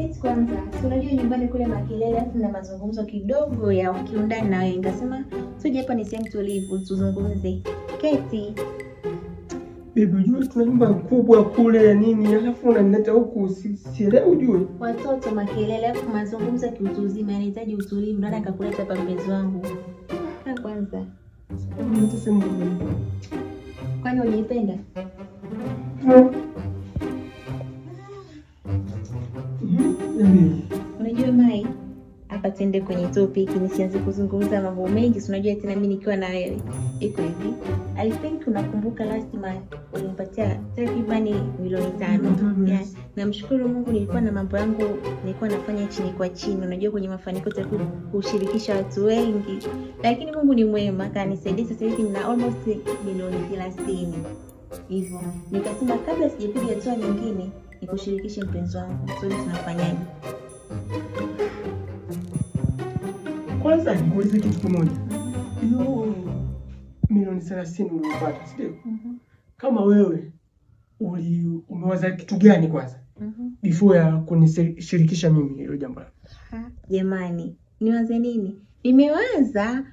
Keti kwanza. Unajua nyumbani kule makelele afu na mazungumzo kidogo ya kiundani na wewe. Nikasema tuje hapa ni sehemu tulivu tuzungumze. Keti. Bibi, unajua tuna nyumba kubwa kule ya nini, alafu unanileta huku sielewi ujue. Watoto makelele afu mazungumzo kiutu uzima yanahitaji utulivu, ndio nikakuleta hapa mpenzi wangu. Kaa kwanza. Nitasema Kwani unanipenda? Unajua Mai, hapa tuende kwenye topic, nisianze kuzungumza mambo mengi. Unajua tena mimi nikiwa na wewe. Iko hivi. I think unakumbuka last month ulinipatia takribani milioni 5. Yeah. Namshukuru Mungu nilikuwa na mambo yangu nilikuwa nafanya chini kwa chini. Unajua kwenye mafanikio ya kushirikisha watu wengi. Lakini Mungu ni mwema, kanisaidia sasa hivi na almost milioni 30. Hivyo nikasema kabla sijapiga hatua nyingine nikushirikishe mpenzi wangu. So tunafanyaje? kwanza niulize kitu kimoja. Hiyo milioni 30 ulipata, sio? Kama wewe umewaza kitu gani kwanza? Before ya kunishirikisha mimi hilo jambo. Jamani, niwaze nini? Nimewaza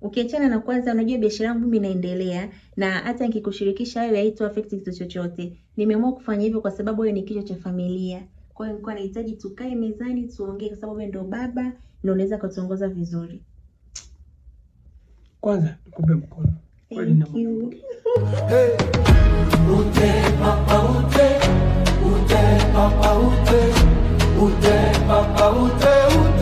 ukiachana na kwanza, unajua biashara yangu mimi inaendelea na hata nikikushirikisha wewe haito affect kitu chochote. Nimeamua kufanya hivyo kwa sababu wewe ni kichwa cha familia. Kwa hiyo nilikuwa nahitaji tukae mezani tuongee kwa sababu wewe ndio baba na unaweza kutuongoza vizuri. Kwanza nikupe mkono. Kweli na Mungu. Ute papa ute papa ute papa ute